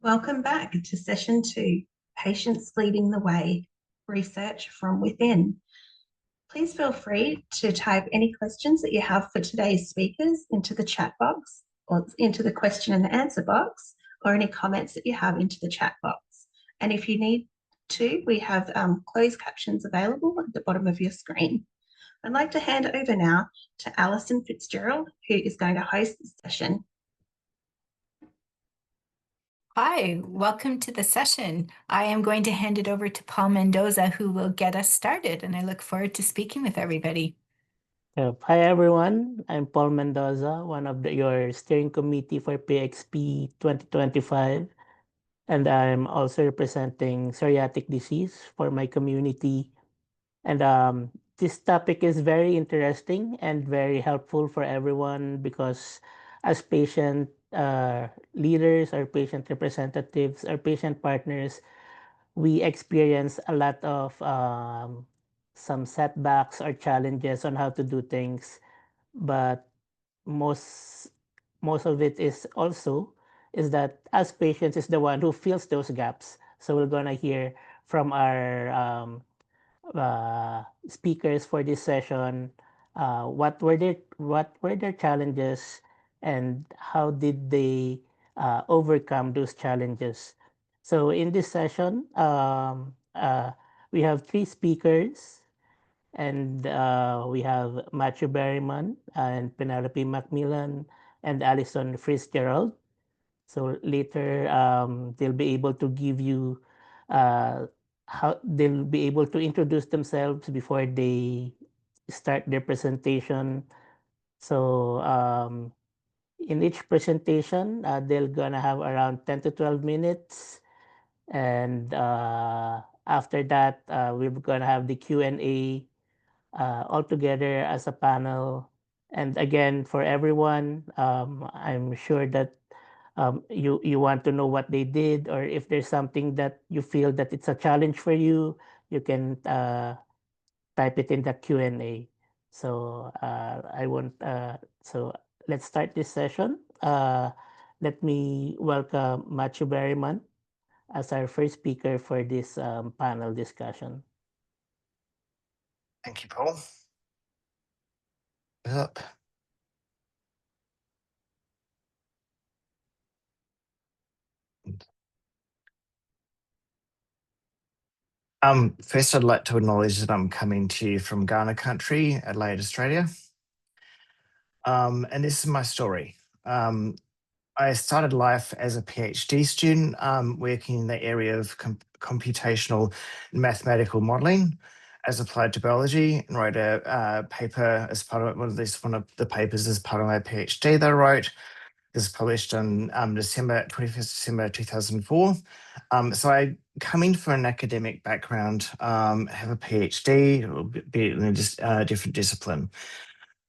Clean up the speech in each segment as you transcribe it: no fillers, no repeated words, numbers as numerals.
Welcome back to session 2, Patients Leading the Way, Research from Within. Please feel free to type any questions that you have for today's speakers into the chat box or into the question and answer box, or any comments that you have into the chat box. And if you need to, we have closed captions available at the bottom of your screen. I'd like to hand over now to Allison FitzGerald, who is going to host the session. Hi, welcome to the session. I am going to hand it over to Paul Mendoza, who will get us started, and I look forward to speaking with everybody. Hi everyone, I'm Paul Mendoza, one of your steering committee for PXP 2025, and I'm also representing psoriatic disease for my community. And this topic is very interesting and very helpful for everyone because as patient leaders or patient representatives or patient partners, we experience a lot of some setbacks or challenges on how to do things, but most most of it is that as patients is the one who fills those gaps. So we're gonna hear from our speakers for this session. What were their challenges and how did they overcome those challenges? So in this session, we have 3 speakers, and we have Matthew Berryman and Penelope McMillan and Allison FitzGerald. So later, they'll be able to give you how they'll be able to introduce themselves before they start their presentation. So in each presentation, they're gonna have around 10 to 12 minutes, and after that, we're gonna have the Q&A all together as a panel. And again, for everyone, I'm sure that you want to know what they did, or if there's something that you feel that it's a challenge for you, you can type it in the Q&A. So I won't. So let's start this session. Let me welcome Matthew Berryman as our first speaker for this panel discussion. Thank you, Paul. Up. First, I'd like to acknowledge that I'm coming to you from Ghana country, Adelaide, Australia. And this is my story. I started life as a PhD student, working in the area of computational and mathematical modelling as applied to biology, and wrote a paper as part of one of the papers as part of my PhD that I wrote. This was published on 25th December 2004. So I come in from an academic background, have a PhD, be in a different discipline.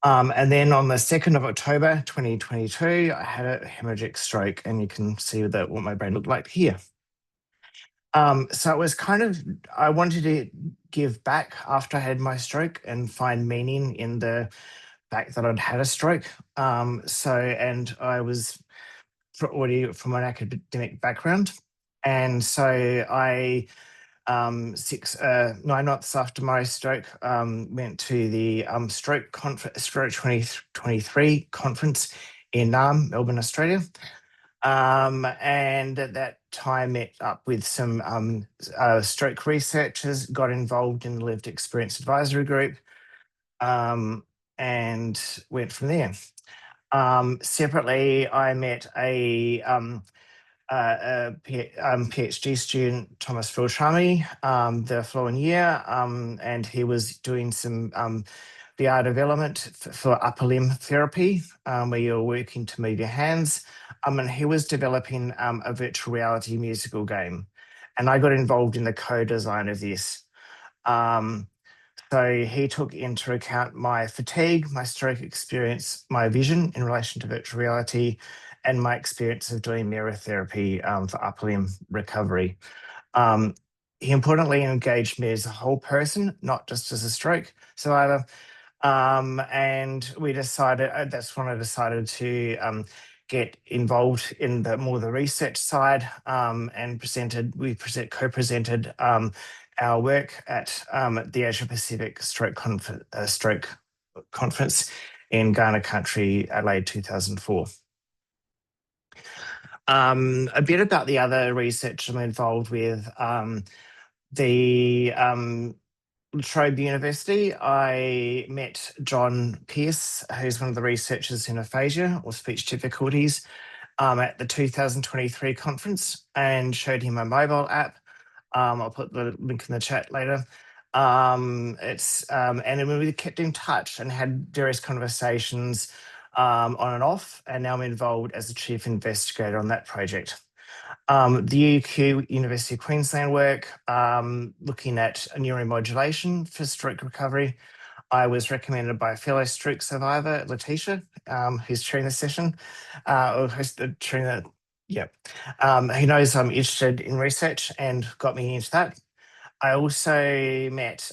And then on the 2nd of October 2022, I had a hemorrhagic stroke, and you can see what my brain looked like here. So it was I wanted to give back after I had my stroke and find meaning in the fact that I'd had a stroke. And I was already from an academic background. And so I, 9 months after my stroke, went to the Stroke 2023 conference in Melbourne, Australia. And at that time, met up with some stroke researchers, got involved in the Lived Experience Advisory Group, and went from there. Separately, I met a PhD student, Thomas Filtrami, the following year, and he was doing some VR development for upper limb therapy, where you're working to move your hands. And he was developing a virtual reality musical game, and I got involved in the co-design of this. So he took into account my fatigue, my stroke experience, my vision in relation to virtual reality, and my experience of doing mirror therapy for upper limb recovery. He importantly engaged me as a whole person, not just as a stroke survivor. And we decided, that's when I decided to get involved in the research side, and co-presented our work at the Asia Pacific Stroke Conference in Ghana Country, Adelaide 2004. A bit about the other research I'm involved with. The La Trobe University, I met John Pearce, who's one of the researchers in aphasia or speech difficulties, at the 2023 conference, and showed him a mobile app. I'll put the link in the chat later. And we kept in touch and had various conversations on and off, and now I'm involved as the chief investigator on that project. The UQ University of Queensland work, looking at neuromodulation for stroke recovery. I was recommended by a fellow stroke survivor, Letitia, who's chairing the session, or who's chairing the, he knows I'm interested in research and got me into that. I also met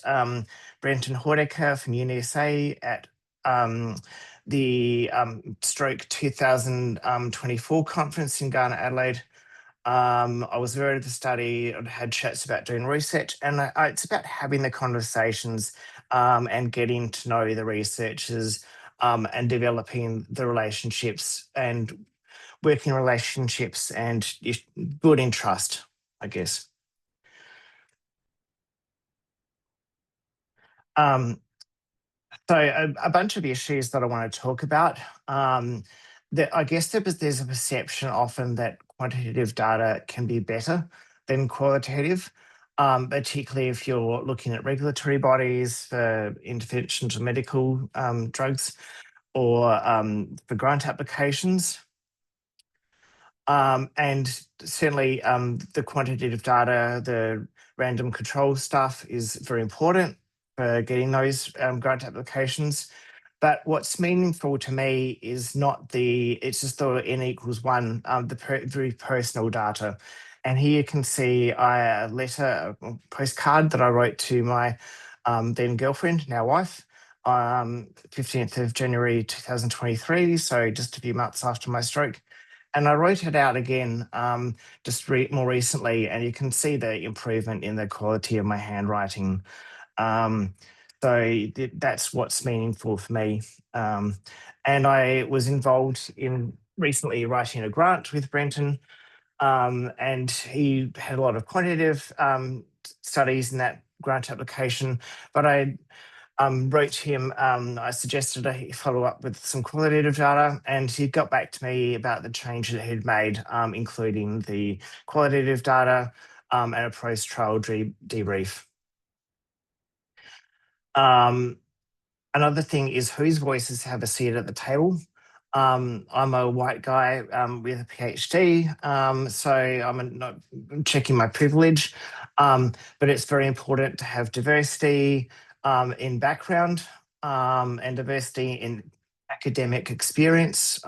Brenton Hordecker from UniSA at the Stroke 2024 conference in Ghana, Adelaide. I was aware of the study and had chats about doing research, and it's about having the conversations and getting to know the researchers and developing the relationships and working relationships and building trust, I guess. So a bunch of issues that I want to talk about. I guess there's a perception often that quantitative data can be better than qualitative, particularly if you're looking at regulatory bodies for interventions of medical drugs or for grant applications. And certainly the quantitative data, the random control stuff is very important for getting those grant applications. But what's meaningful to me is it's just the N=1, the very personal data. And here you can see a postcard that I wrote to my then girlfriend, now wife, 15th of January 2023, so just a few months after my stroke. And I wrote it out again more recently, and you can see the improvement in the quality of my handwriting. So that's what's meaningful for me. And I was involved in recently writing a grant with Brenton, and he had a lot of quantitative studies in that grant application, but I wrote to him, I suggested he follow up with some qualitative data, and he got back to me about the change that he'd made, including the qualitative data and a post-trial debrief. Another thing is whose voices have a seat at the table. I'm a white guy with a PhD, so I'm not checking my privilege, but it's very important to have diversity in background and diversity in academic experience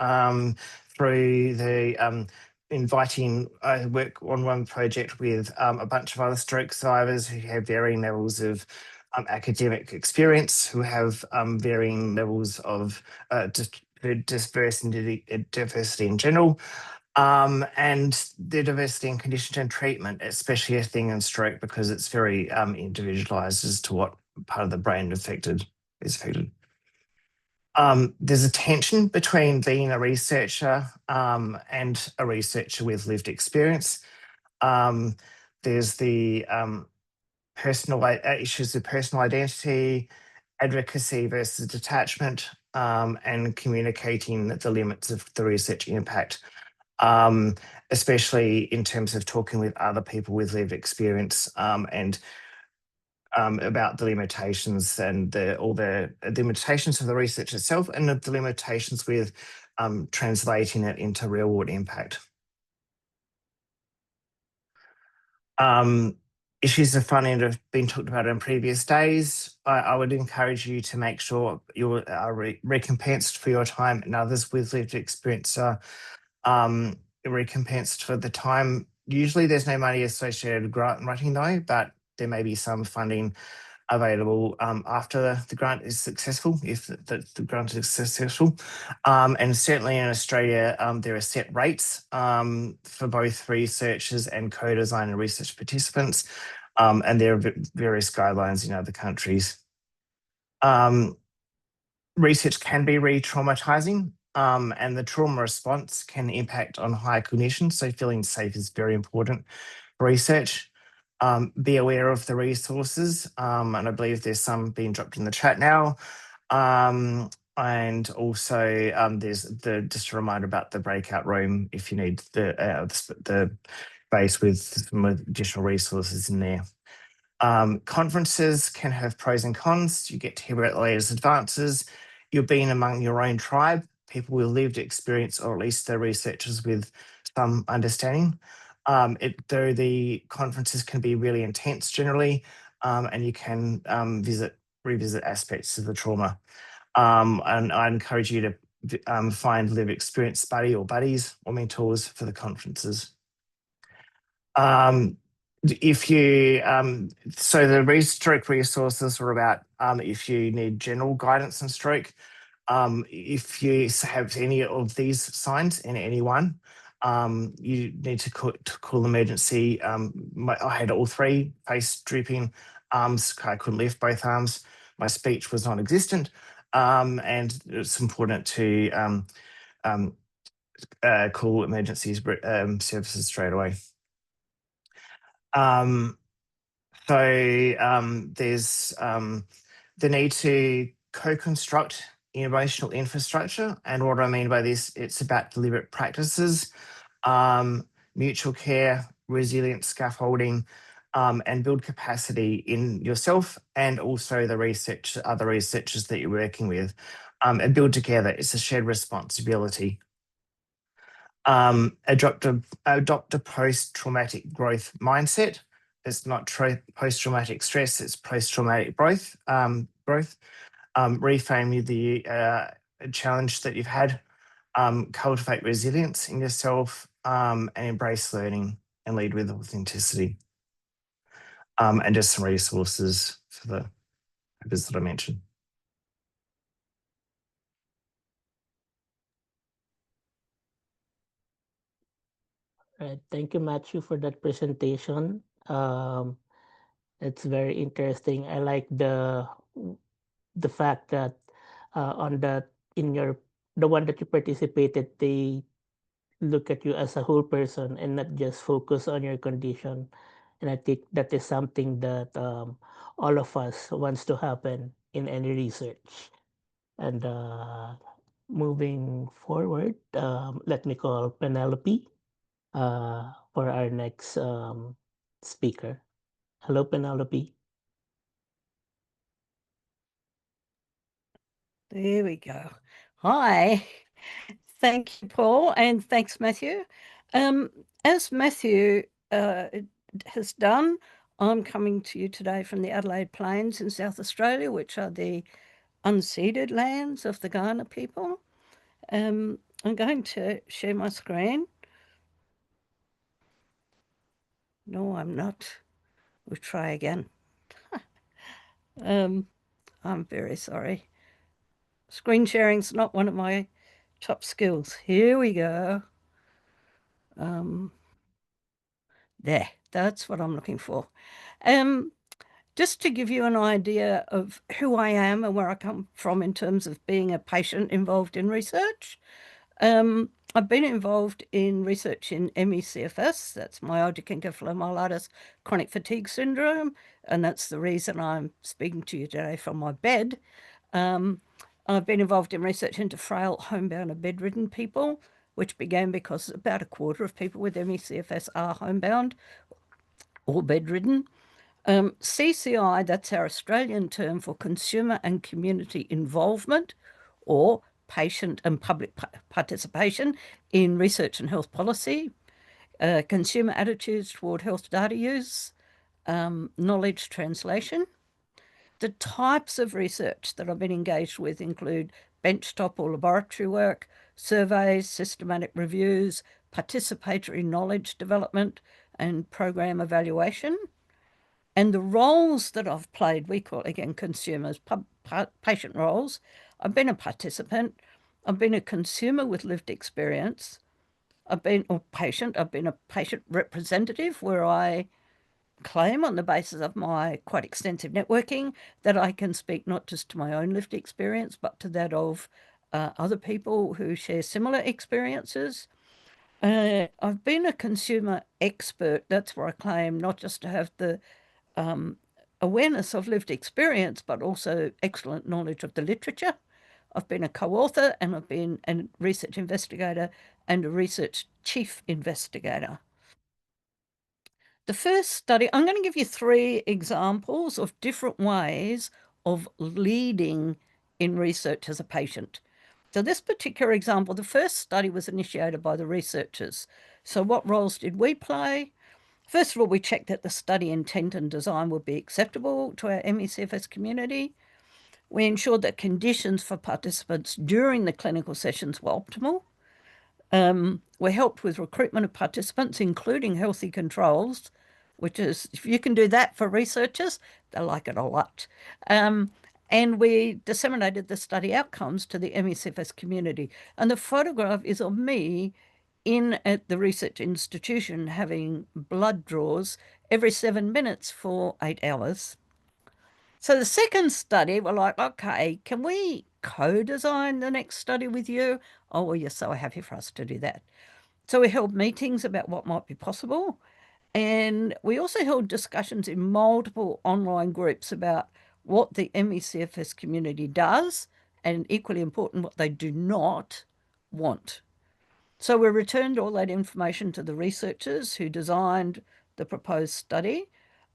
through the inviting. I work on one project with a bunch of other stroke survivors who have varying levels of academic experience, who have varying levels of diversity in general, and the diversity in condition and treatment, especially a thing in stroke because it's very individualised as to what part of the brain is affected. There's a tension between being a researcher and a researcher with lived experience. There's the personal issues of personal identity, advocacy versus detachment, and communicating the limits of the research impact, especially in terms of talking with other people with lived experience and about the limitations and all the limitations of the research itself and the limitations with translating it into real world impact. Issues of funding have been talked about in previous days. I would encourage you to make sure you are recompensed for your time, and others with lived experience are recompensed for the time. Usually there's no money associated with grant writing though, but there may be some funding available after the grant is successful, if the grant is successful. And certainly in Australia, there are set rates for both researchers and co-design and research participants, and there are various guidelines in other countries. Research can be re-traumatizing, and the trauma response can impact on higher cognition, so feeling safe is very important for research. Be aware of the resources, and I believe there's some being dropped in the chat now. And also there's just a reminder about the breakout room if you need the space with some additional resources in there. Conferences can have pros and cons. You get to hear about the latest advances. You're being among your own tribe, people with lived experience, or at least the researchers with some understanding. Though the conferences can be really intense generally, and you can revisit aspects of the trauma. And I encourage you to find lived experience buddy or buddies or mentors for the conferences. If you so the stroke resources are about if you need general guidance on stroke, if you have any of these signs in any one, you need to call emergency. I had all three: face drooping, arms, I couldn't lift both arms, my speech was non-existent, and it's important to call emergency services straight away. There's the need to co-construct emotional infrastructure. And what I mean by this, it's about deliberate practices, mutual care, resilient scaffolding, and build capacity in yourself and also the other researchers that you're working with, and build together. It's a shared responsibility. Adopt a post-traumatic growth mindset. It's not post-traumatic stress, it's post-traumatic growth. Reframe the challenge that you've had. Cultivate resilience in yourself, and embrace learning and lead with authenticity. And just some resources for the purpose that I mentioned. Right. Thank you, Matthew, for that presentation. It's very interesting. I like the fact that on that the one that you participated, they look at you as a whole person and not just focus on your condition. And I think that is something that all of us wants to happen in any research. And moving forward, let me call Penelope for our next speaker. Hello, Penelope. There we go. Hi. Thank you, Paul, and thanks, Matthew. As Matthew has done, I'm coming to you today from the Adelaide Plains in South Australia, which are the unceded lands of the Kaurna people. I'm going to share my screen. No, I'm not. We'll try again. I'm very sorry. Screen sharing's not one of my top skills. Here we go. There, that's what I'm looking for. Just to give you an idea of who I am and where I come from in terms of being a patient involved in research. I've been involved in research in ME/CFS, that's myalgic encephalomyelitis chronic fatigue syndrome, and that's the reason I'm speaking to you today from my bed. I've been involved in research into frail, homebound and bedridden people, which began because about a quarter of people with ME/CFS are homebound or bedridden. CCI, that's our Australian term for consumer and community involvement, or patient and public participation in research and health policy, consumer attitudes toward health data use, knowledge translation. The types of research that I've been engaged with include benchtop or laboratory work, surveys, systematic reviews, participatory knowledge development, and program evaluation. And the roles that I've played, we call it, again, consumers, patient roles. I've been a participant. I've been a consumer with lived experience. I've been a patient representative, where I claim, on the basis of my quite extensive networking, that I can speak not just to my own lived experience, but to that of other people who share similar experiences. I've been a consumer expert. That's where I claim not just to have the awareness of lived experience, but also excellent knowledge of the literature. I've been a co-author, and I've been a research investigator and a research chief investigator. The first study, I'm going to give you 3 examples of different ways of leading in research as a patient. So this particular example, the first study was initiated by the researchers. So what roles did we play? First of all, we checked that the study intent and design would be acceptable to our MECFS community. We ensured that conditions for participants during the clinical sessions were optimal. We helped with recruitment of participants, including healthy controls, which is, if you can do that for researchers, they like it a lot. And we disseminated the study outcomes to the MECFS community. And the photograph is of me at the research institution having blood draws every 7 minutes for 8 hours. So the second study, we're like, okay, can we co-design the next study with you? Oh, well, you're so happy for us to do that. So we held meetings about what might be possible. And we also held discussions in multiple online groups about what the MECFS community does, and equally important, what they do not want. So we returned all that information to the researchers who designed the proposed study,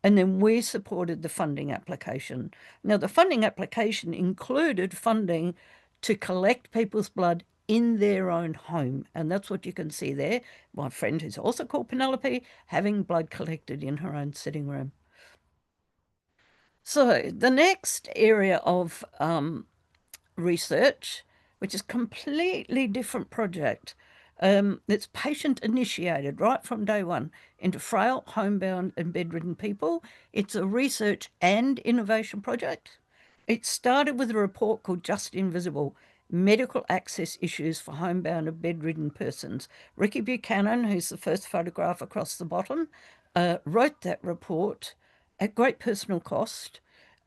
and then we supported the funding application. Now, the funding application included funding to collect people's blood in their own home, and that's what you can see there. My friend, who's also called Penelope, having blood collected in her own sitting room. So the next area of research, which is a completely different project, it's patient initiated right from day one into frail, homebound and bedridden people. It's a research and innovation project. It started with a report called Just Invisible: Medical Access Issues for Homebound and Bedridden Persons. Ricky Buchanan, who's the first photograph across the bottom, wrote that report at great personal cost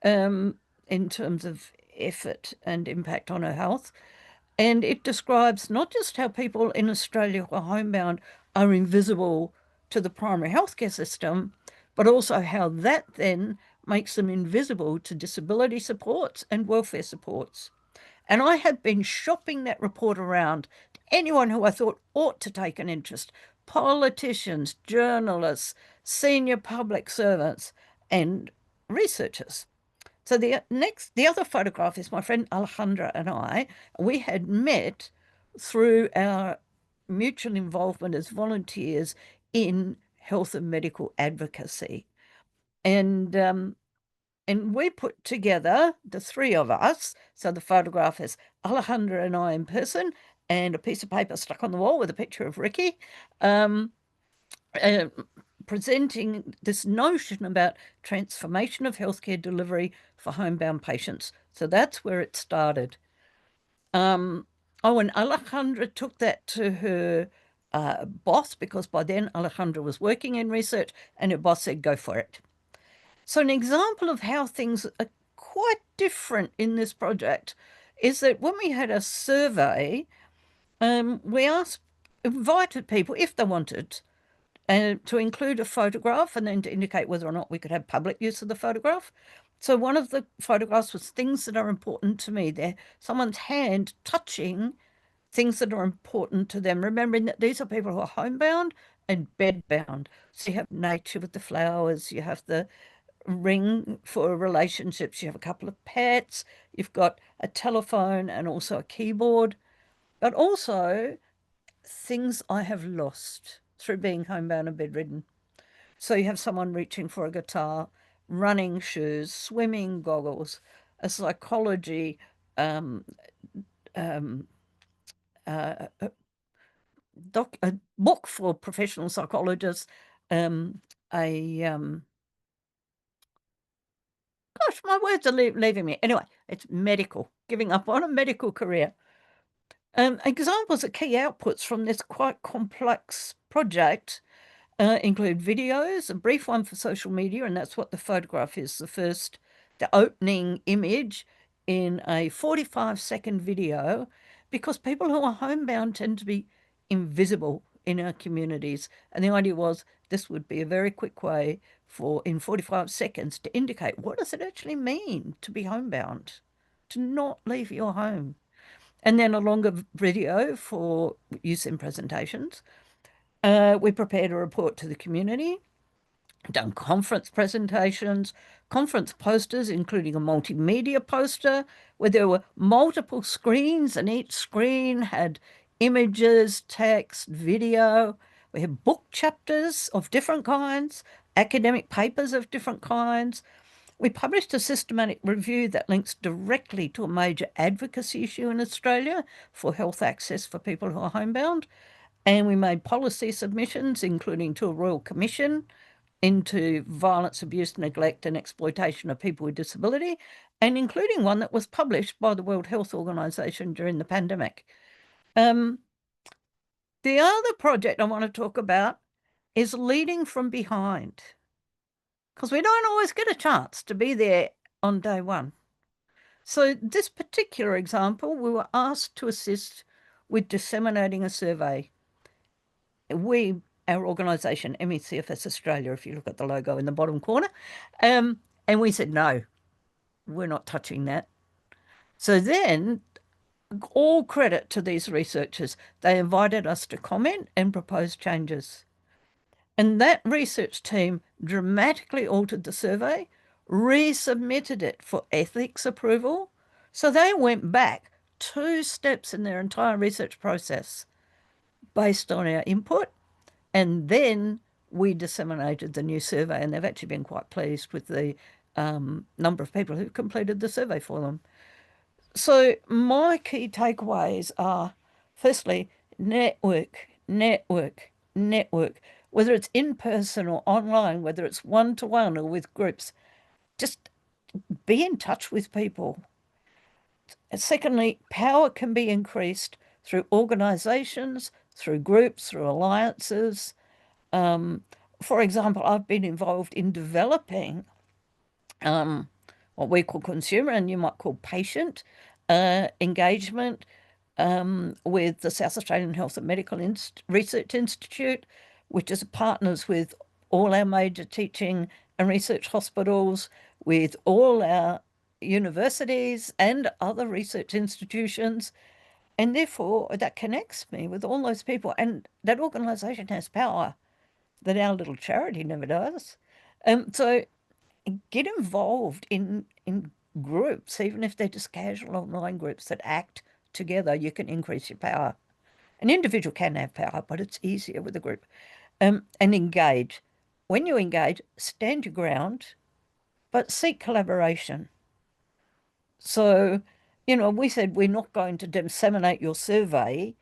in terms of effort and impact on her health. And it describes not just how people in Australia who are homebound are invisible to the primary healthcare system, but also how that then makes them invisible to disability supports and welfare supports. And I have been shopping that report around to anyone who I thought ought to take an interest: politicians, journalists, senior public servants, and researchers. So the other photograph is my friend Alejandra and I. We had met through our mutual involvement as volunteers in health and medical advocacy. And we put together, the 3 of us, so the photograph is Alejandra and I in person, and a piece of paper stuck on the wall with a picture of Ricky, presenting this notion about transformation of healthcare delivery for homebound patients. So that's where it started. And Alejandra took that to her boss, because by then Alejandra was working in research, and her boss said, go for it. So an example of how things are quite different in this project is that when we had a survey, we invited people, if they wanted, to include a photograph and then to indicate whether or not we could have public use of the photograph. So one of the photographs was things that are important to me. There, someone's hand touching things that are important to them, remembering that these are people who are homebound and bedbound. So you have nature with the flowers, you have the ring for relationships, you have a couple of pets, you've got a telephone and also a keyboard, but also things I have lost through being homebound and bedridden. So you have someone reaching for a guitar, running shoes, swimming goggles, a psychology a book for professional psychologists, a My words are leaving me. Anyway, it's medical, giving up on a medical career. Examples of key outputs from this quite complex project include videos, a brief one for social media, and that's what the photograph is, the opening image in a 45-second video, because people who are homebound tend to be invisible in our communities. And the idea was this would be a very quick way for, in 45 seconds, to indicate what does it actually mean to be homebound, to not leave your home. And then a longer video for use in presentations. We prepared a report to the community, done conference presentations, conference posters, including a multimedia poster where there were multiple screens and each screen had images, text, video. We had book chapters of different kinds, academic papers of different kinds. We published a systematic review that links directly to a major advocacy issue in Australia for health access for people who are homebound. And we made policy submissions, including to a Royal Commission into violence, abuse, neglect and exploitation of people with disability, and including one that was published by the World Health Organization during the pandemic. The other project I want to talk about is leading from behind, because we don't always get a chance to be there on day one. So this particular example, we were asked to assist with disseminating a survey. Our organisation, MECFS Australia, if you look at the logo in the bottom corner, and we said, no, we're not touching that. So then, all credit to these researchers. They invited us to comment and propose changes. And that research team dramatically altered the survey, resubmitted it for ethics approval. So they went back 2 steps in their entire research process based on our input. And then we disseminated the new survey, and they've actually been quite pleased with the number of people who completed the survey for them. So my key takeaways are, firstly, network, network, network, whether it's in person or online, whether it's one-to-one or with groups, just be in touch with people. And secondly, power can be increased through organisations, through groups, through alliances. For example, I've been involved in developing what we call consumer and you might call patient engagement with the South Australian Health and Medical Research Institute, which is partners with all our major teaching and research hospitals, with all our universities and other research institutions. And therefore, that connects me with all those people. And that organisation has power that our little charity never does. So get involved in groups, even if they're just casual online groups that act together. You can increase your power. An individual can have power, but it's easier with a group. And engage. When you engage, stand your ground, but seek collaboration. So, you know, we said we're not going to disseminate your survey.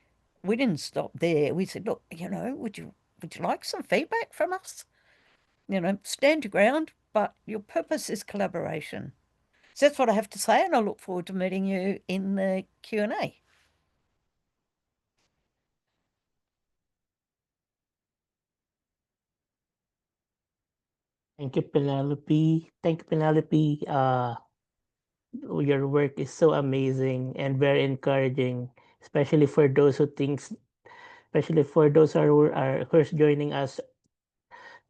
We didn't stop there. We said, look, you know, would you like some feedback from us? You know, stand your ground, but your purpose is collaboration. So that's what I have to say, and I look forward to meeting you in the Q&A. Thank you, Penelope. Thank you, Penelope. Your work is so amazing and very encouraging, especially for those who thinks, especially for those who's joining us,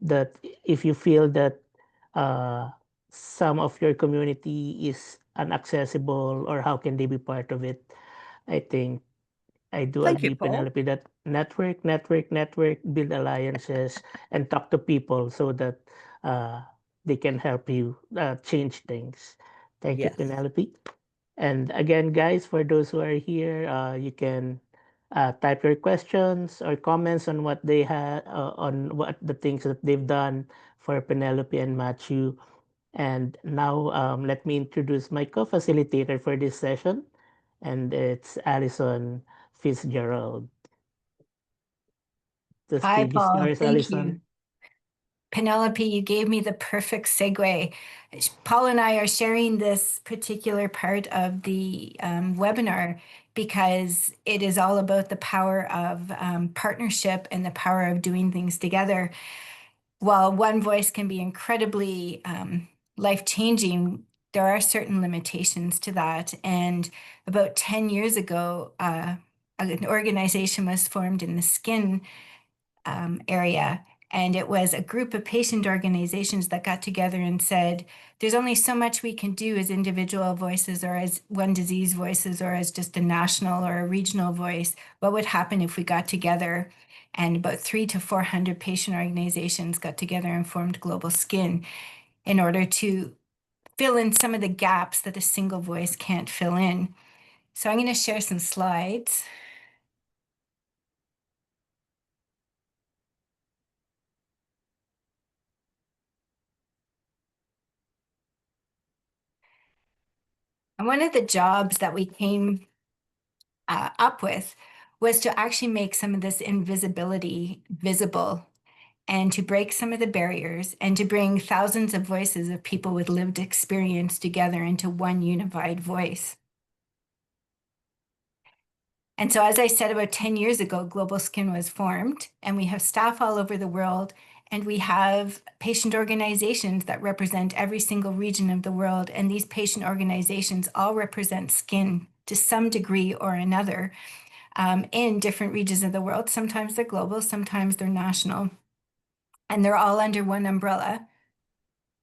that if you feel that some of your community is inaccessible or how can they be part of it, I think I do Thank you, agree, Paul. Penelope, that network, build alliances, and talk to people so that they can help you change things. Thank you, Yes. Penelope. And again, guys, for those who are here, you can type your questions or comments on what they had, on what the things that they've done for Penelope and Matthew. And now let me introduce my co-facilitator for this session, and it's Allison FitzGerald. The Hi, stage is Paul. yours, Thank Allison. you. Penelope, you gave me the perfect segue. Paul and I are sharing this particular part of the webinar because it is all about the power of partnership and the power of doing things together. While one voice can be incredibly life-changing, there are certain limitations to that. And about 10 years ago, an organization was formed in the skin area. And it was a group of patient organizations that got together and said, there's only so much we can do as individual voices or as one disease voices or as just a national or a regional voice. What would happen if we got together? And about 300 to 400 patient organizations got together and formed Global Skin in order to fill in some of the gaps that a single voice can't fill in. So I'm going to share some slides. And one of the jobs that we came up with was to actually make some of this invisibility visible and to break some of the barriers and to bring thousands of voices of people with lived experience together into one unified voice. And so, as I said, about 10 years ago, Global Skin was formed, and we have staff all over the world, and we have patient organizations that represent every single region of the world. And these patient organizations all represent skin to some degree or another in different regions of the world. Sometimes they're global, sometimes they're national, and they're all under one umbrella.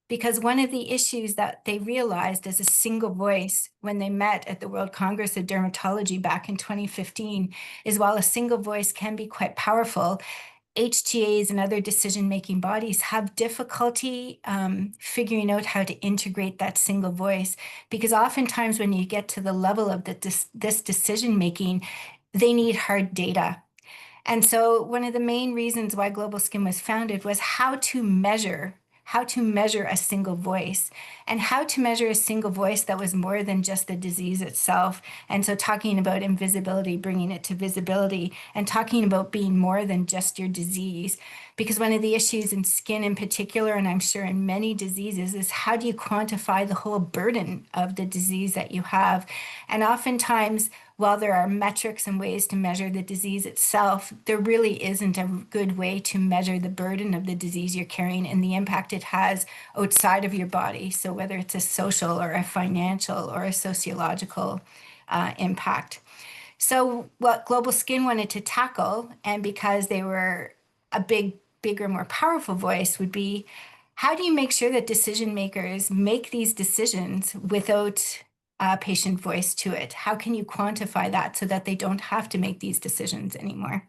Because one of the issues that they realized as a single voice when they met at the World Congress of Dermatology back in 2015 is while a single voice can be quite powerful, HTAs and other decision-making bodies have difficulty figuring out how to integrate that single voice. Because oftentimes when you get to the level of this decision-making, they need hard data. And so one of the main reasons why Global Skin was founded was how to measure a single voice and how to measure a single voice that was more than just the disease itself. And so talking about invisibility, bringing it to visibility, and talking about being more than just your disease. Because one of the issues in skin in particular, and I'm sure in many diseases, is how do you quantify the whole burden of the disease that you have? And oftentimes, while there are metrics and ways to measure the disease itself, there really isn't a good way to measure the burden of the disease you're carrying and the impact it has outside of your body. So whether it's a social or a financial or a sociological impact. So what Global Skin wanted to tackle, and because they were a bigger, more powerful voice, would be how do you make sure that decision makers make these decisions without a patient voice to it? How can you quantify that so that they don't have to make these decisions anymore?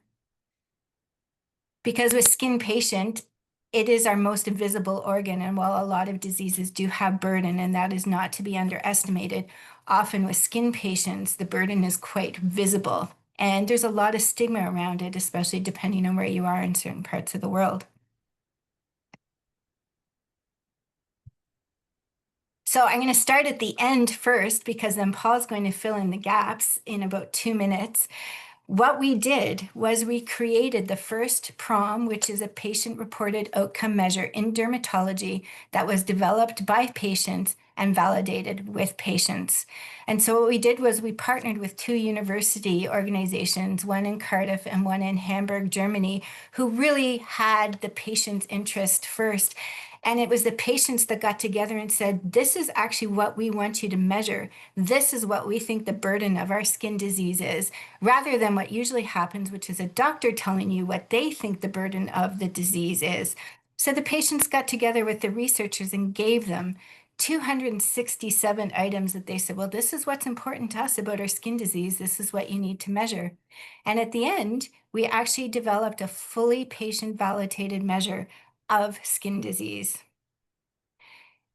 Because with skin patient, it is our most visible organ. And while a lot of diseases do have burden, and that is not to be underestimated, often with skin patients, the burden is quite visible. And there's a lot of stigma around it, especially depending on where you are in certain parts of the world. So I'm going to start at the end first, because then Paul's going to fill in the gaps in about 2 minutes. What we did was we created the first PROM, which is a patient-reported outcome measure in dermatology that was developed by patients and validated with patients. And so what we did was we partnered with 2 university organizations, one in Cardiff and one in Hamburg, Germany, who really had the patient's interest first. And it was the patients that got together and said, this is actually what we want you to measure. This is what we think the burden of our skin disease is, rather than what usually happens, which is a doctor telling you what they think the burden of the disease is. So the patients got together with the researchers and gave them 267 items that they said, well, this is what's important to us about our skin disease. This is what you need to measure. And at the end, we actually developed a fully patient-validated measure of skin disease.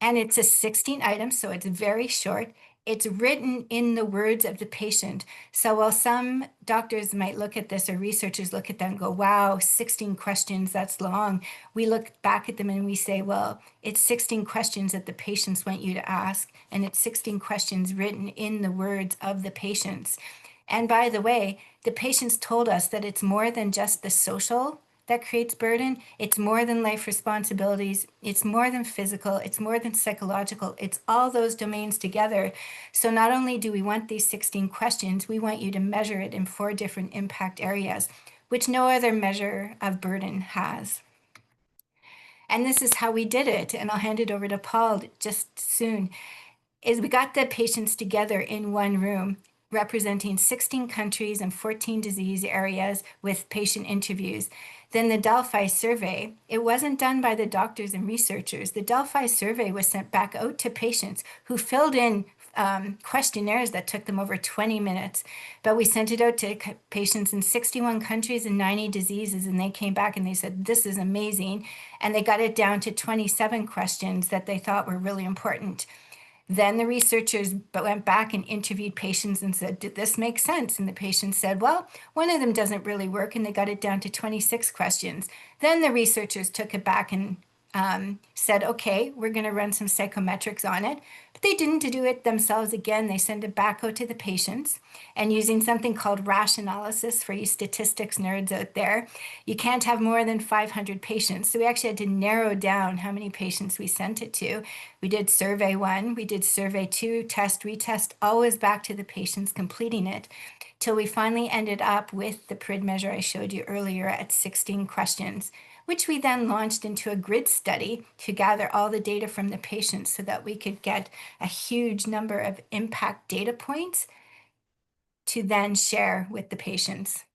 And it's a 16 items, so it's very short. It's written in the words of the patient. So while some doctors might look at this or researchers look at them and go, wow, 16 questions, that's long. We look back at them and we say, well, it's 16 questions that the patients want you to ask. And it's 16 questions written in the words of the patients. And by the way, the patients told us that it's more than just the social that creates burden. It's more than life responsibilities. It's more than physical. It's more than psychological. It's all those domains together. So not only do we want these 16 questions, we want you to measure it in 4 different impact areas, which no other measure of burden has. And this is how we did it. And I'll hand it over to Paul just soon. Is we got the patients together in one room representing 16 countries and 14 disease areas with patient interviews. Then the Delphi survey, it wasn't done by the doctors and researchers. The Delphi survey was sent back out to patients who filled in questionnaires that took them over 20 minutes. But we sent it out to patients in 61 countries and 90 diseases, and they came back and they said, this is amazing. And they got it down to 27 questions that they thought were really important. Then the researchers went back and interviewed patients and said, did this make sense? And the patients said, well, one of them doesn't really work, and they got it down to 26 questions. Then the researchers took it back and said, okay, we're going to run some psychometrics on it. But they didn't do it themselves again. They sent it back out to the patients, and using something called rash analysis for you statistics nerds out there, you can't have more than 500 patients. So we actually had to narrow down how many patients we sent it to. We did survey 1, we did survey 2, test, retest, always back to the patients completing it, till we finally ended up with the PRID measure I showed you earlier at 16 questions, which we then launched into a grid study to gather all the data from the patients so that we could get a huge number of impact data points to then share with the patients.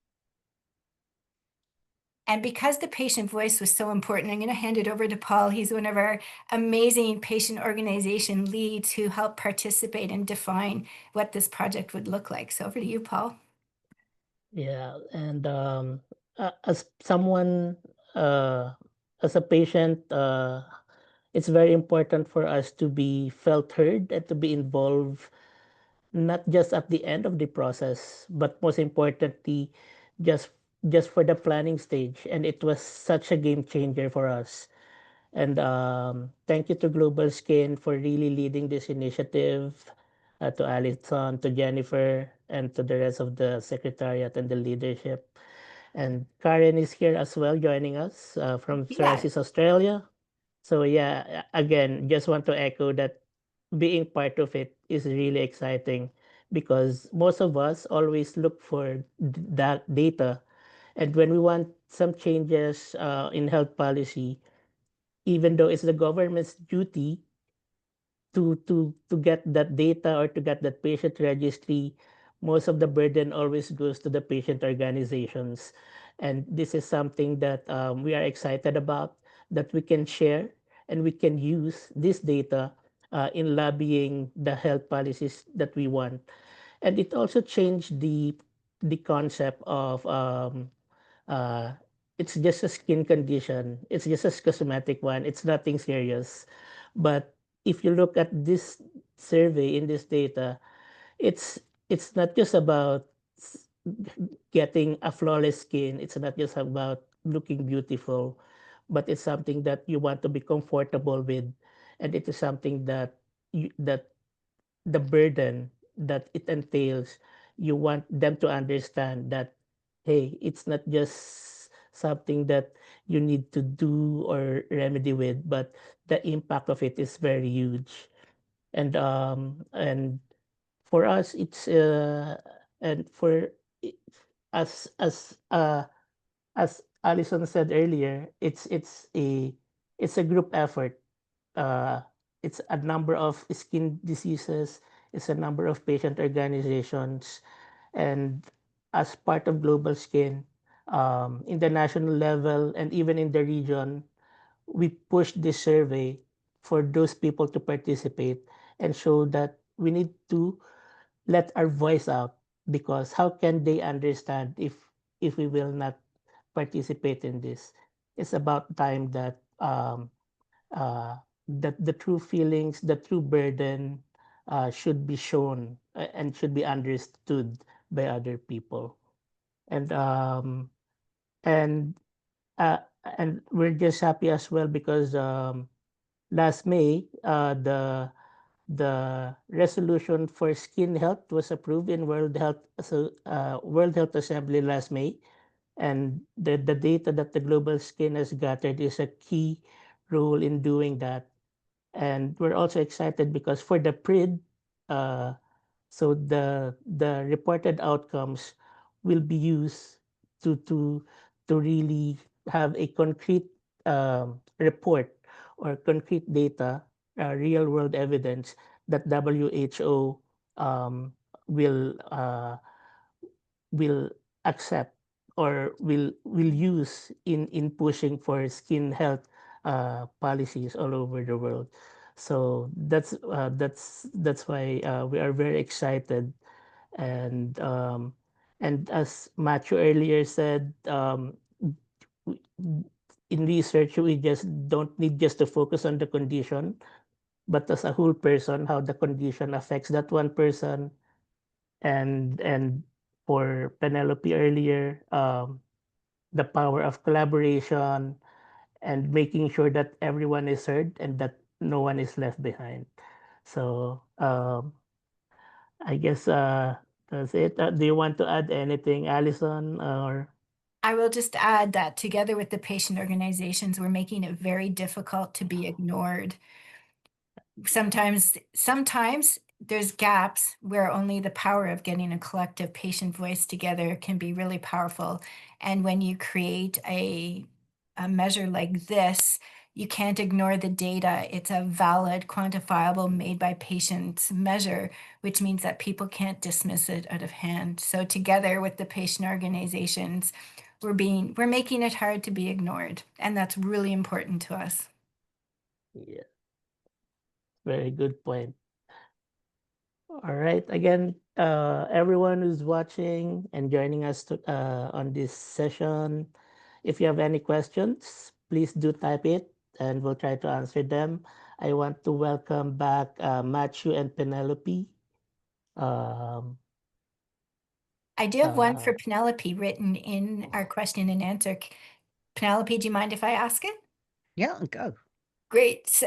And because the patient voice was so important, I'm going to hand it over to Paul. He's one of our amazing patient organization leads who helped participate and define what this project would look like. So over to you, Paul. Yeah, and as someone, as a patient, it's very important for us to be felt heard and to be involved, not just at the end of the process, but most importantly, just just for the planning stage. And it was such a game changer for us. And thank you to Global Skin for really leading this initiative, to Alison, to Jennifer, and to the rest of the secretariat and the leadership. And Karen is here as well, joining us from Psoriasis Australia. So yeah, again, just want to echo that being part of it is really exciting, because most of us always look for that data. And when we want some changes in health policy, even though it's the government's duty to get that data or to get that patient registry, most of the burden always goes to the patient organizations. And this is something that we are excited about, that we can share and we can use this data in lobbying the health policies that we want. And it also changed the concept of uh, it's just a skin condition. It's just a cosmetic one. It's nothing serious. But if you look at this survey in this data, it's it's not just about getting a flawless skin. It's not just about looking beautiful, but it's something that you want to be comfortable with, and it is something that that the burden that it entails, you want them to understand that, hey, it's not just something that you need to do or remedy with, but the impact of it is very huge. And for us, it's and for i- as Alison said earlier, it's a group effort. uh, it's a number of skin diseases, it's a number of patient organizations, and as part of Global Skin, in the national level and even in the region, we push this survey for those people to participate and show that we need to let our voice out, because how can they understand if we will not participate in this? It's about time that that the true feelings, the true burden should be shown and should be understood by other people. And and uh, and we're just happy as well because last May, the resolution for skin health was approved in World Health Assembly last May, And the data that the Global Skin has gathered is a key role in doing that. And we're also excited because for the PRID, so the reported outcomes will be used to really have a concrete report or concrete data, real world evidence that WHO um, will uh, will accept or will use in pushing for skin health policies all over the world. So that's why we are very excited, and as Matthew earlier said, in research we just don't need just to focus on the condition, but as a whole person, how the condition affects that one person. And for Penelope earlier, the power of collaboration and making sure that everyone is heard and that no one is left behind. So I guess that's it. Do you want to add anything, Allison? Or I will just add that together with the patient organizations, we're making it very difficult to be ignored. Sometimes there's gaps where only the power of getting a collective patient voice together can be really powerful. And when you create a measure like this, you can't ignore the data. It's a valid, quantifiable, made by patients measure, which means that people can't dismiss it out of hand. So together with the patient organizations, we're making it hard to be ignored. And that's really important to us. yeah, very good point. All right. Again, everyone who's watching and joining us on this session, if you have any questions, please do type it and we'll try to answer them. I want to welcome back Matthew and Penelope. Um, I do have one uh, for Penelope written in our question and answer. Penelope, do you mind if I ask it? Yeah, go. Great.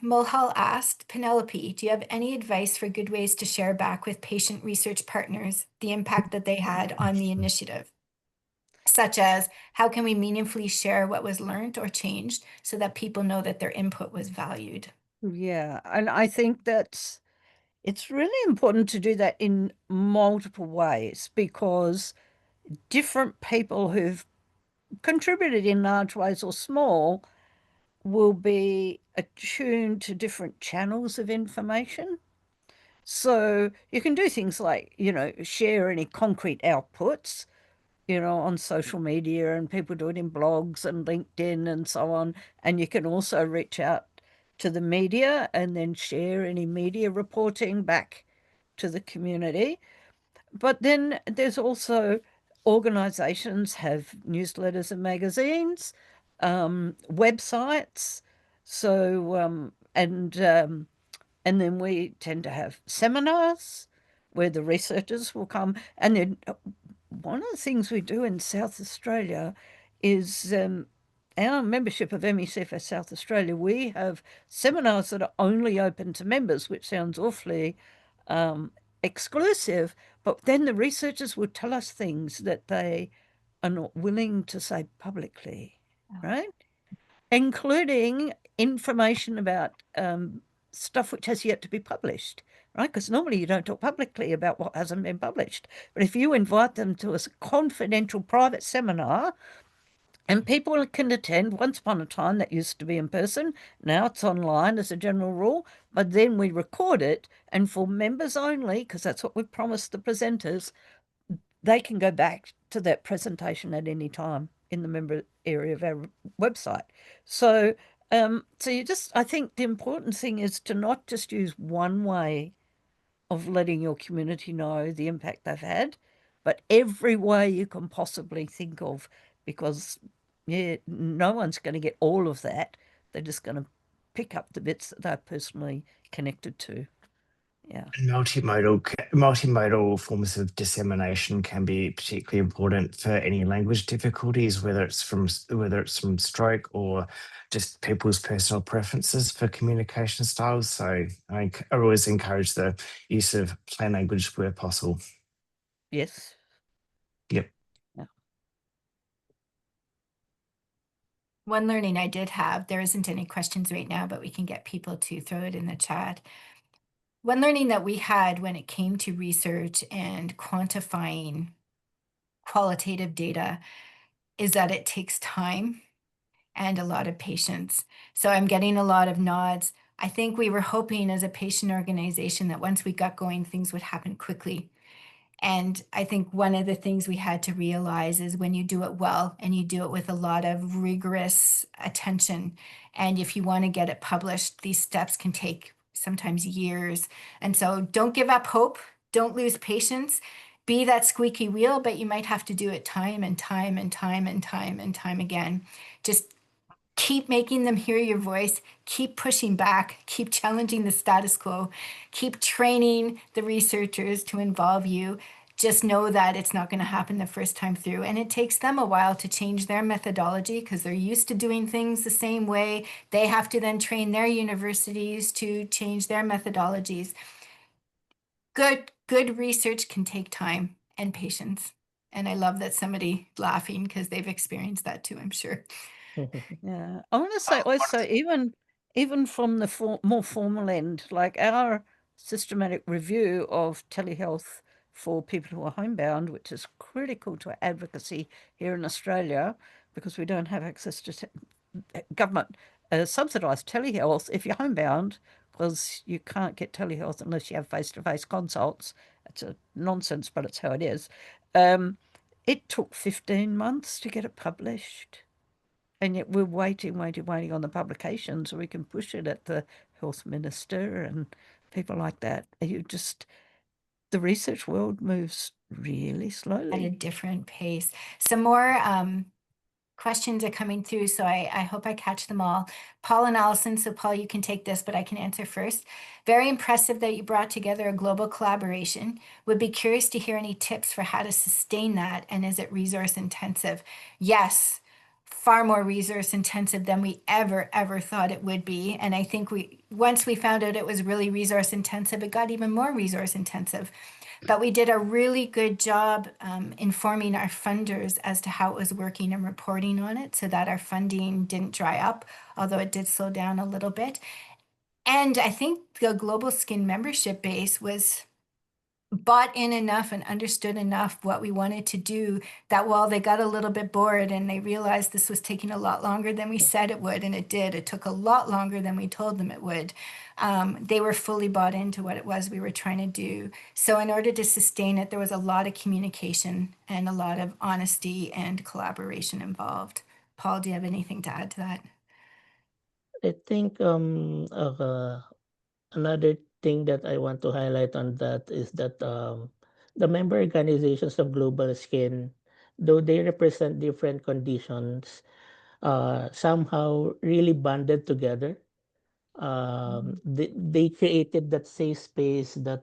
Mulhall asked, Penelope, do you have any advice for good ways to share back with patient research partners the impact that they had on the initiative? Such as, how can we meaningfully share what was learned or changed so that people know that their input was valued? Yeah, and I think it's really important to do that in multiple ways, because different people who've contributed in large ways or small will be attuned to different channels of information. So you can do things like, share any concrete outputs, on social media, and people do it in blogs and LinkedIn and so on. And you can also reach out to the media and then share any media reporting back to the community. But then there's also organizations have newsletters and magazines, websites. So, and then we tend to have seminars where the researchers will come. And then one of the things we do in South Australia is our membership of MECFS South Australia, we have seminars that are only open to members, which sounds awfully exclusive, but then the researchers will tell us things that they are not willing to say publicly, right? Including information about stuff which has yet to be published, right? Because normally you don't talk publicly about what hasn't been published. But if you invite them to a confidential private seminar, and people can attend, once upon a time that used to be in person, now it's online as a general rule, but then we record it, and for members only, because that's what we promised the presenters, they can go back to that presentation at any time in the member area of our website. So I think the important thing is to not just use one way of letting your community know the impact they've had, but every way you can possibly think of, because no one's going to get all of that. They're just going to pick up the bits that they're personally connected to. Yeah. Multimodal forms of dissemination can be particularly important for any language difficulties, whether it's from stroke or just people's personal preferences for communication styles. So I always encourage the use of plain language where possible. Yes. Yep. Yeah. One learning I did have, there isn't any questions right now, but we can get people to throw it in the chat. One learning that we had when it came to research and quantifying qualitative data is that it takes time and a lot of patience. So I'm getting a lot of nods. I think we were hoping as a patient organization that once we got going, things would happen quickly. And I think one of the things we had to realize is when you do it well and you do it with a lot of rigorous attention, and if you want to get it published, these steps can take sometimes years. And so don't give up hope, don't lose patience, be that squeaky wheel, but you might have to do it time and time and time and time and time again. Just keep making them hear your voice, keep pushing back, keep challenging the status quo, keep training the researchers to involve you. Just know that it's not going to happen the first time through. And it takes them a while to change their methodology because they're used to doing things the same way. They have to then train their universities to change their methodologies. Good research can take time and patience. And I love that somebody laughing because they've experienced that too, I'm sure. Yeah, I want to say also, even from the more formal end, like our systematic review of telehealth for people who are homebound, which is critical to advocacy here in Australia, because we don't have access to government subsidised telehealth if you're homebound, because you can't get telehealth unless you have face-to-face consults. It's a nonsense, but it's how it is. It took 15 months to get it published. And yet we're waiting on the publication so we can push it at the health minister and people like that. The research world moves really At a slowly. different pace. Some more questions are coming through, so I hope I catch them all. Paul and Allison, so Paul, you can take this, but I can answer first. Very impressive that you brought together a global collaboration. Would be curious to hear any tips for how to sustain that, and is it resource intensive? Yes, far more resource intensive than we ever thought it would be. And I think once we found out it was really resource intensive, it got even more resource intensive. But we did a really good job informing our funders as to how it was working and reporting on it so that our funding didn't dry up, although it did slow down a little bit. And I think the Global Skin membership base was bought in enough and understood enough what we wanted to do that while they got a little bit bored and they realized this was taking a lot longer than we said it would, and it did, it took a lot longer than we told them it would, they were fully bought into what it was we were trying to do. So in order to sustain it, there was a lot of communication and a lot of honesty and collaboration involved. Paul, do you have anything to add to that? I think another thing that I want to highlight on that is that the member organizations of Global Skin, though they represent different conditions, somehow really bonded together. They created that safe space that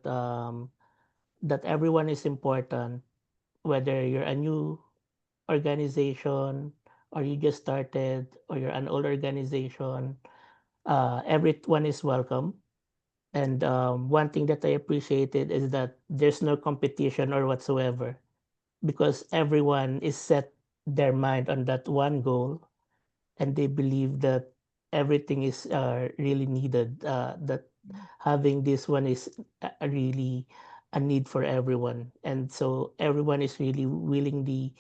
everyone is important, whether you're a new organization or you just started or you're an old organization. Everyone is welcome. And one thing that I appreciated is that there's no competition or whatsoever because everyone is set their mind on that one goal and they believe that everything is really needed. That having this one is really a need for everyone. And so everyone is really willingly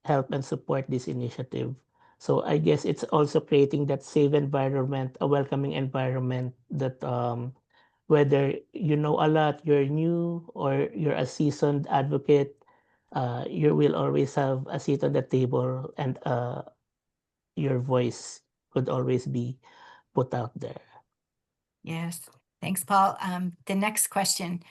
help and support this initiative. So I guess it's also creating that safe environment, a welcoming environment that whether you know a lot, you're new, or you're a seasoned advocate, you will always have a seat on the table and your voice could always be put out there. Yes, thanks, Paul. The next question.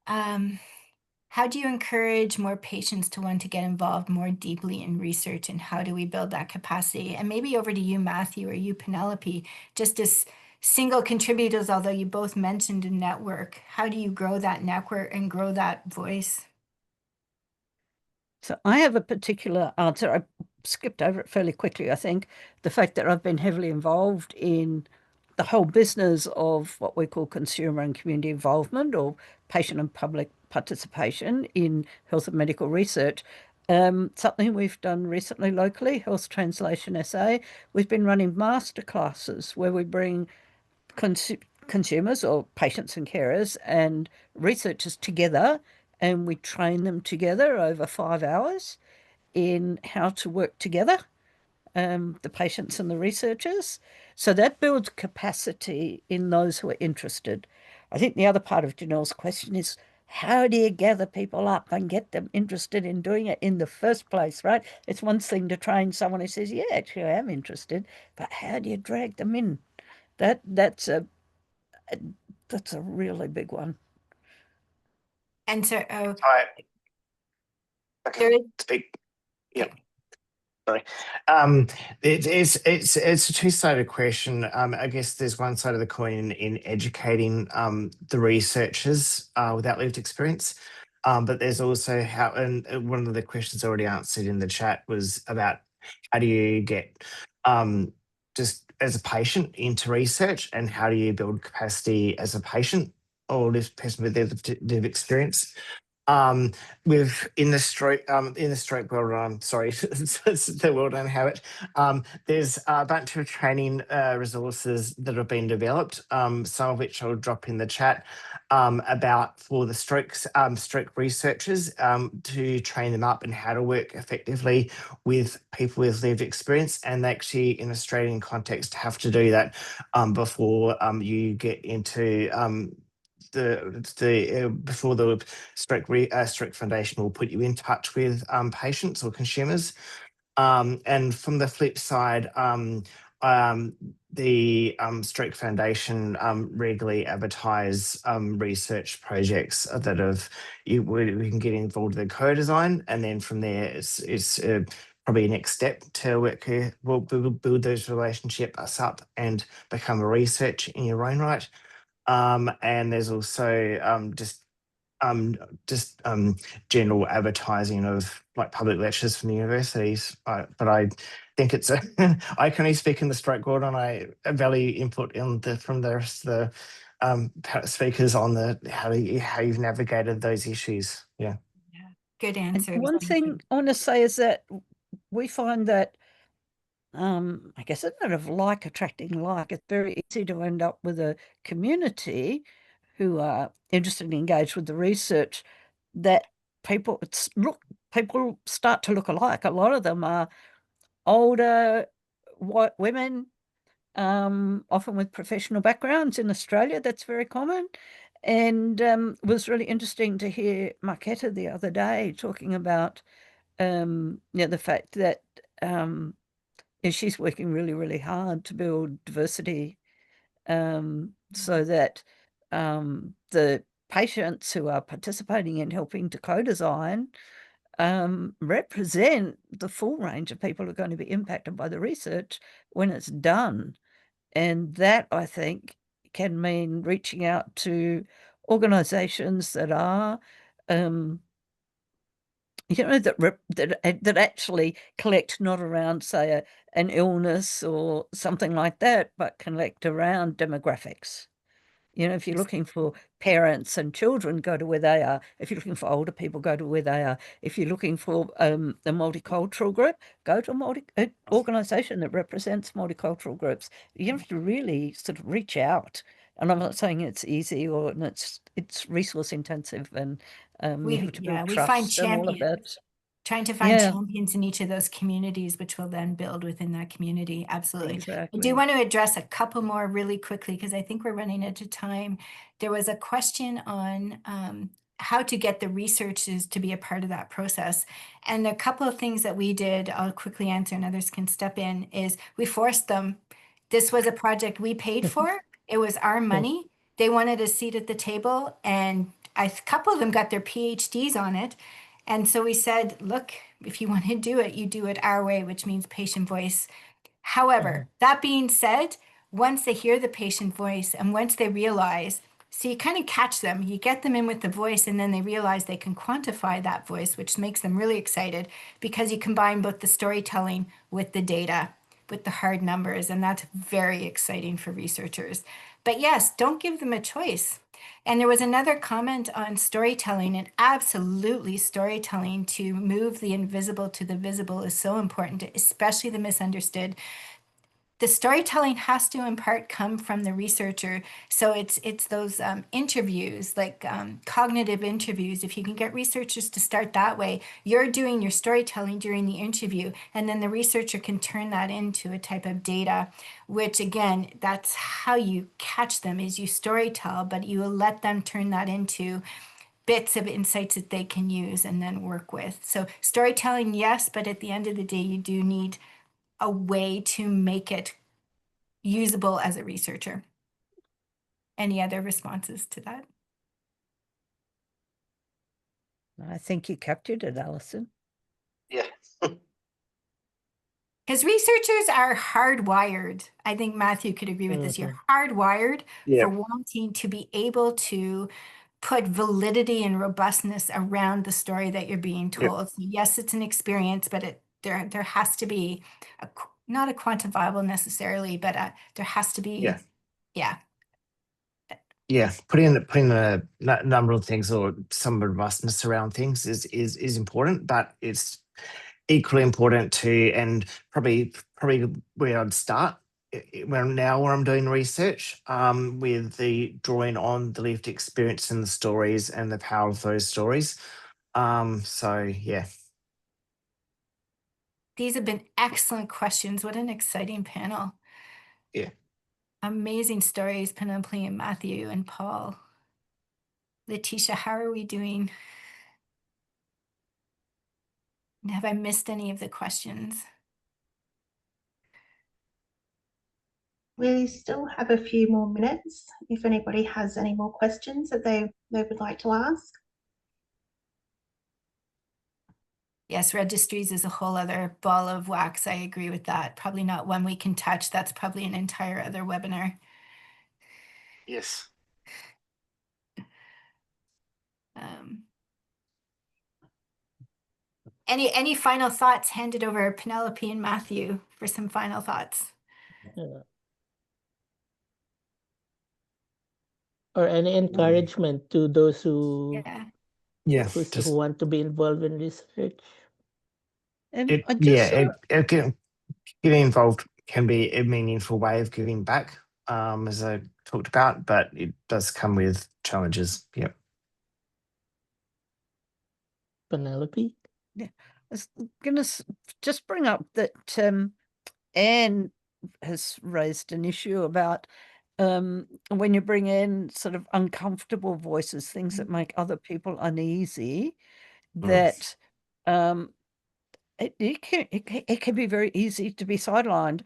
How do you encourage more patients to want to get involved more deeply in research, and how do we build that capacity? And maybe over to you, Matthew, or you, Penelope, just as single contributors, although you both mentioned a network. How do you grow that network and grow that voice? So I have a particular answer. I skipped over it fairly quickly, I think. The fact that I've been heavily involved in the whole business of what we call consumer and community involvement or patient and public participation in health and medical research. Something we've done recently locally, Health Translation SA, we've been running masterclasses where we bring consumers or patients and carers and researchers together, and we train them together over 5 hours in how to work together, the patients and the researchers. So that builds capacity in those who are interested. I think the other part of Janelle's question is, how do you gather people up and get them interested in doing it in the first place, right? It's one thing to train someone who says, yeah, actually, I am interested, but how do you drag them in? That's a really big one. And so I there can is, speak. Yep. Sorry. It's a two-sided question. I guess there's one side of the coin in educating the researchers without lived experience. But there's also how, and one of the questions already answered in the chat was about how do you get just as a patient into research, and how do you build capacity as a patient or this person with lived experience. With in the stroke world, I'm sorry, it's the world I inhabit. There's a bunch of training resources that have been developed, some of which I'll drop in the chat, about for the stroke researchers, to train them up and how to work effectively with people with lived experience, and actually in Australian context have to do that before you get into before the Stroke Foundation will put you in touch with patients or consumers. And from the flip side, the Stroke Foundation regularly advertise research projects that we can get involved in co-design, and then from there it's probably a next step to work. We'll build those relationships up and become a research in your own right. And there's also general advertising of like public lectures from the universities. But I think it's I can only speak in the stroke world, and I value input from the rest of the speakers on how you've navigated those issues. Yeah. good And answer. one thing I want to say is that we find that I guess it's kind of like attracting like. It's very easy to end up with a community who are interested and engaged with the research, that people start to look alike. A lot of them are older white women, often with professional backgrounds in Australia. That's very common. And it was really interesting to hear Marketa the other day talking about the fact that she's working really, really hard to build diversity, so that the patients who are participating in helping to co-design represent the full range of people who are going to be impacted by the research when it's done. And that, I think, can mean reaching out to organisations that are that actually collect not around, say, an illness or something like that, but collect around demographics. If you're looking for parents and children, go to where they are. If you're looking for older people, go to where they are. If you're looking for a multicultural group, go to an organisation that represents multicultural groups. You have to really sort of reach out. And I'm not saying it's easy or it's resource intensive, and you have to build we find trust and all of that. champions. Trying to find champions in each of those communities, which will then build within that community. Absolutely. Exactly. I do want to address a couple more really quickly, because I think we're running out of time. There was a question on how to get the researchers to be a part of that process. And a couple of things that we did, I'll quickly answer and others can step in, is we forced them. This was a project we paid for. It was our money. They wanted a seat at the table, and a couple of them got their PhDs on it. And so we said, look, if you want to do it, you do it our way, which means patient voice. However, that being said, once they hear the patient voice and once they realize, so you kind of catch them, you get them in with the voice, and then they realize they can quantify that voice, which makes them really excited, because you combine both the storytelling with the data, with the hard numbers, and that's very exciting for researchers. But yes, don't give them a choice. And there was another comment on storytelling, and absolutely storytelling to move the invisible to the visible is so important, especially the misunderstood. The storytelling has to in part come from the researcher. So it's those interviews, like cognitive interviews. If you can get researchers to start that way, you're doing your storytelling during the interview, and then the researcher can turn that into a type of data, which again, that's how you catch them, is you storytell, but you let them turn that into bits of insights that they can use and then work with. So storytelling, yes, but at the end of the day, you do need a way to make it usable as a researcher. Any other responses to that? I think you captured it, Allison. Yeah. Because researchers are hardwired. I think Matthew could agree with this. You're hardwired Yeah. for wanting to be able to put validity and robustness around the story that you're being Yep. told. So yes, it's an experience, but there has to be not a quantifiable necessarily, but there has to be, yeah. Putting a number of things or some robustness around things is important, but it's equally important to, and probably where I'd start where I'm doing research, with the drawing on the lived experience and the stories and the power of those stories. So yeah. These have been excellent questions. What an exciting panel. Yeah. Amazing stories, Penelope and Matthew and Paul. Letitia, how are we doing? Have I missed any of the questions? We still have a few more minutes if anybody has any more questions that they would like to ask. Yes, registries is a whole other ball of wax. I agree with that. Probably not one we can touch. That's probably an entire other webinar. Yes. Any final thoughts? Hand it over Penelope and Matthew for some final thoughts. Or any encouragement to those who Just who want to be involved in research. And getting involved can be a meaningful way of giving back, as I talked about, but it does come with challenges. Yep. Penelope? Yeah, I was going to just bring up that Anne has raised an issue about when you bring in sort of uncomfortable voices, things that make other people uneasy, that it can be very easy to be sidelined.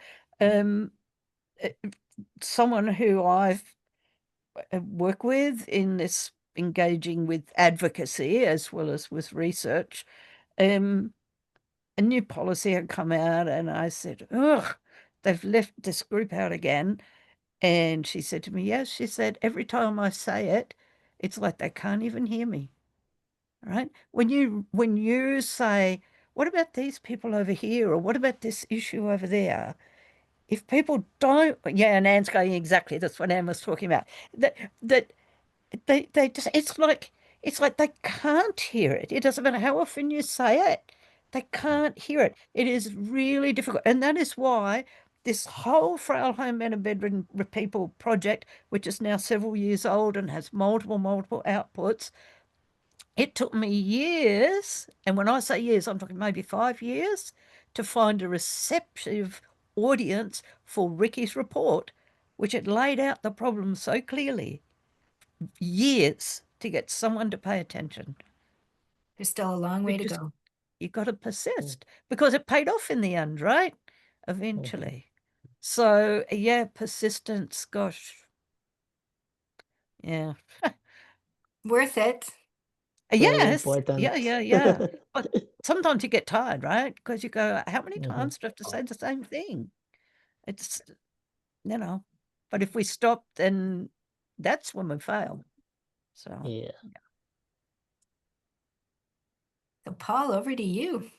Someone who I've worked with in this engaging with advocacy as well as with research, a new policy had come out and I said, ugh, they've left this group out again. And she said to me, yes, she said, every time I say it, it's like they can't even hear me. Right? When you say, what about these people over here? Or what about this issue over there? If people don't, and Anne's going, exactly, that's what Anne was talking about. That they just, it's like they can't hear it. It doesn't matter how often you say it, they can't hear it. It is really difficult. And that is why this whole frail home and bedridden people project, which is now several years old and has multiple outputs, it took me years, and when I say years, I'm talking maybe 5 years, to find a receptive audience for Ricky's report, which had laid out the problem so clearly. Years to get someone to pay attention. There's still a long way to go. You got to persist because it paid off in the end, right? Eventually. So yeah, persistence, gosh. Yeah. Worth it. Yes. Important. Yeah. But sometimes you get tired, right? Because you go, how many times do I have to say the same thing? It's, but if we stop, then that's when we fail. So Yeah. So Paul, over to you.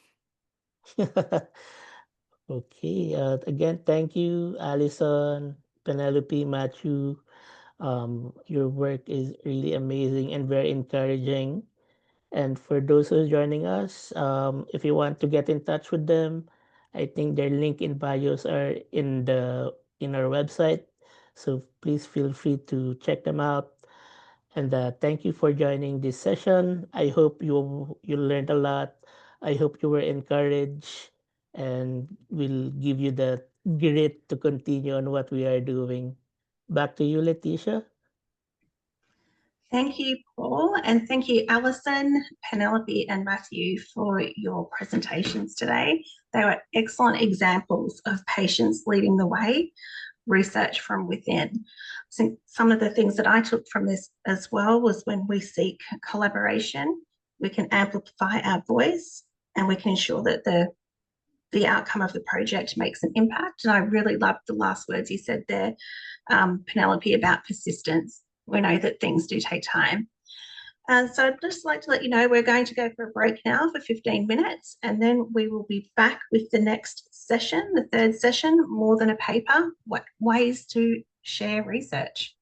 Okay. Again, thank you, Allison, Penelope, Matthew, Your work is really amazing and very encouraging. And for those who are joining us, if you want to get in touch with them, I think their link in bios are in our website. So please feel free to check them out. And thank you for joining this session. I hope you learned a lot. I hope you were encouraged, and will give you the grit to continue on what we are doing. Back to you, Leticia. Thank you, Paul, and thank you, Alison, Penelope, and Matthew for your presentations today. They were excellent examples of patients leading the way, research from within. So some of the things that I took from this as well was when we seek collaboration, we can amplify our voice and we can ensure that the outcome of the project makes an impact. And I really loved the last words you said there, Penelope, about persistence. We know that things do take time. So I'd just like to let you know we're going to go for a break now for 15 minutes, and then we will be back with the next session, the third session, More Than a Paper, Ways to Share Research.